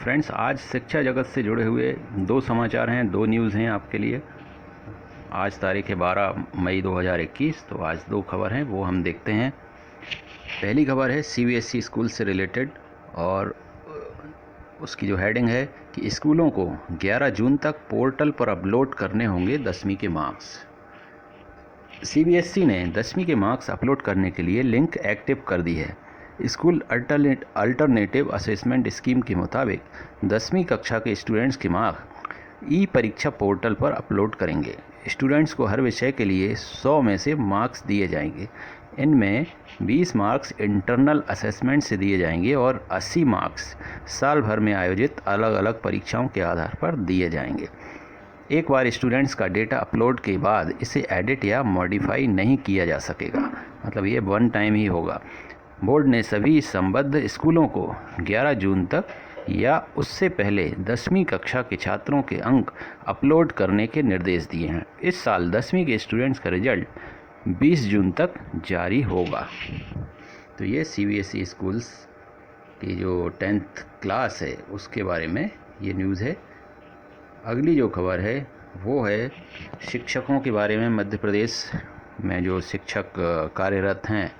Friends, आज शिक्षा जगत से जुड़े हुए दो समाचार हैं, दो न्यूज़ हैं आपके लिए। आज तारीख है 12 मई 2021। तो आज दो खबर हैं, वो हम देखते हैं। पहली खबर है सीबीएसई स्कूल से रिलेटेड, और उसकी जो हेडिंग है कि स्कूलों को 11 जून तक पोर्टल पर अपलोड करने होंगे 10वीं के मार्क्स। सीबीएसई ने 10वीं के मार्क्स अपलोड करने के लिए लिंक एक्टिव कर दी है। स्कूल अल्टरनेटिव असेसमेंट स्कीम के मुताबिक 10वीं कक्षा के स्टूडेंट्स के मार्क्स ई परीक्षा पोर्टल पर अपलोड करेंगे। स्टूडेंट्स को हर विषय के लिए 100 में से मार्क्स दिए जाएंगे। इनमें 20 मार्क्स इंटरनल असेसमेंट से दिए जाएंगे और 80 मार्क्स साल भर में आयोजित अलग अलग परीक्षाओं के आधार पर दिए जाएंगे। एक बार स्टूडेंट्स का डेटा अपलोड के बाद इसे एडिट या मॉडिफाई नहीं किया जा सकेगा, मतलब ये वन टाइम ही होगा। बोर्ड ने सभी संबद्ध स्कूलों को 11 जून तक या उससे पहले 10वीं कक्षा के छात्रों के अंक अपलोड करने के निर्देश दिए हैं। इस साल 10वीं के स्टूडेंट्स का रिजल्ट 20 जून तक जारी होगा। तो ये सीबीएसई स्कूल्स की जो 10th क्लास है उसके बारे में ये न्यूज़ है। अगली जो खबर है वो है शिक्षकों के बारे में। मध्य प्रदेश में जो शिक्षक कार्यरत हैं,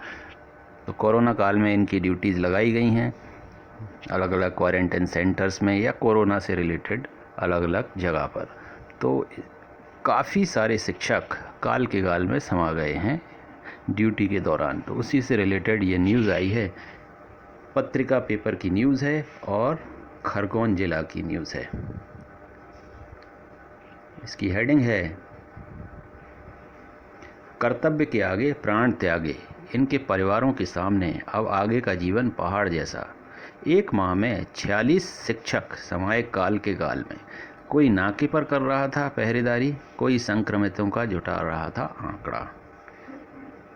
तो कोरोना काल में इनकी ड्यूटीज़ लगाई गई हैं अलग अलग क्वारंटाइन सेंटर्स में या कोरोना से रिलेटेड अलग अलग जगह पर। तो काफ़ी सारे शिक्षक काल के गाल में समा गए हैं ड्यूटी के दौरान। तो उसी से रिलेटेड ये न्यूज़ आई है। पत्रिका पेपर की न्यूज़ है और खरगोन जिला की न्यूज़ है। इसकी हेडिंग है कर्तव्य के आगे प्राण त्यागे, इनके परिवारों के सामने अब आगे का जीवन पहाड़ जैसा। एक माह में 46 शिक्षक समाये काल के गाल में। कोई नाके पर कर रहा था पहरेदारी, कोई संक्रमितों का जुटा रहा था आंकड़ा।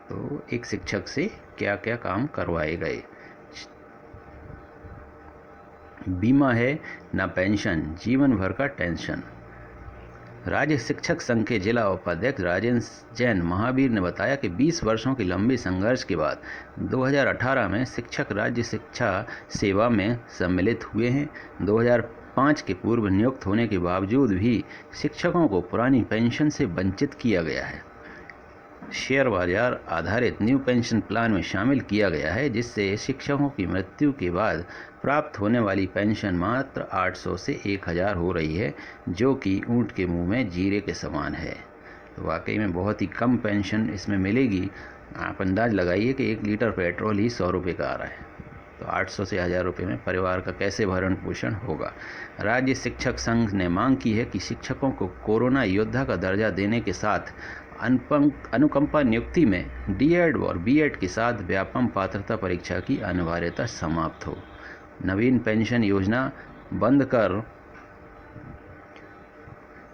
तो एक शिक्षक से क्या क्या काम करवाए गए। बीमा है ना पेंशन, जीवन भर का टेंशन। राज्य शिक्षक संघ के जिला उपाध्यक्ष राजेंद्र जैन महावीर ने बताया कि 20 वर्षों के लंबे संघर्ष के बाद 2018 में शिक्षक राज्य शिक्षा सेवा में सम्मिलित हुए हैं। 2005 के पूर्व नियुक्त होने के बावजूद भी शिक्षकों को पुरानी पेंशन से वंचित किया गया है। शेयर बाजार आधारित न्यू पेंशन प्लान में शामिल किया गया है, जिससे शिक्षकों की मृत्यु के बाद प्राप्त होने वाली पेंशन मात्र 800 से 1000 हो रही है, जो कि ऊंट के मुंह में जीरे के समान है। तो वाकई में बहुत ही कम पेंशन इसमें मिलेगी। आप अंदाज लगाइए कि 1 लीटर पेट्रोल ही 100 रुपये का आ रहा है, तो 800 से 1000 रुपये में परिवार का कैसे भरण पोषण होगा। राज्य शिक्षक संघ ने मांग की है कि शिक्षकों को कोरोना योद्धा का दर्जा देने के साथ अनुकंपा नियुक्ति में डीएड और बीएड के साथ व्यापम पात्रता परीक्षा की अनिवार्यता समाप्त हो। नवीन पेंशन योजना बंद कर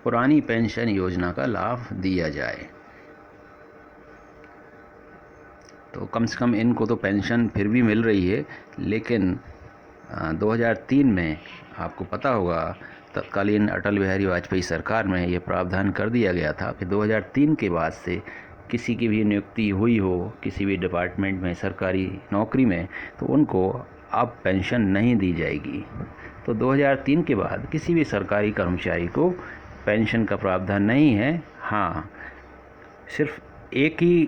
पुरानी पेंशन योजना का लाभ दिया जाए। तो कम से कम इनको तो पेंशन फिर भी मिल रही है, लेकिन 2003 में आपको पता होगा तत्कालीन अटल बिहारी वाजपेयी सरकार में ये प्रावधान कर दिया गया था कि 2003 के बाद से किसी की भी नियुक्ति हुई हो किसी भी डिपार्टमेंट में, सरकारी नौकरी में, तो उनको अब पेंशन नहीं दी जाएगी। तो 2003 के बाद किसी भी सरकारी कर्मचारी को पेंशन का प्रावधान नहीं है। हाँ, सिर्फ एक ही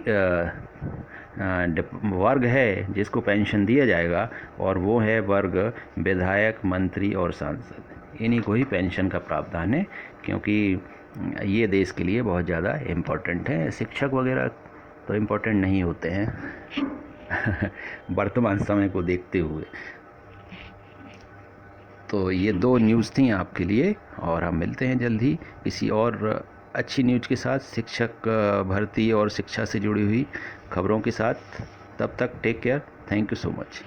वर्ग है जिसको पेंशन दिया जाएगा, और वो है वर्ग विधायक, मंत्री और सांसद। इन्हीं को ही पेंशन का प्रावधान है, क्योंकि ये देश के लिए बहुत ज़्यादा इम्पोर्टेंट है। शिक्षक वगैरह तो इम्पोर्टेंट नहीं होते हैं वर्तमान समय को देखते हुए। तो ये दो न्यूज़ थी आपके लिए, और हम मिलते हैं जल्द ही किसी और अच्छी न्यूज़ के साथ, शिक्षक भर्ती और शिक्षा से जुड़ी हुई खबरों के साथ। तब तक take care. Thank you so much.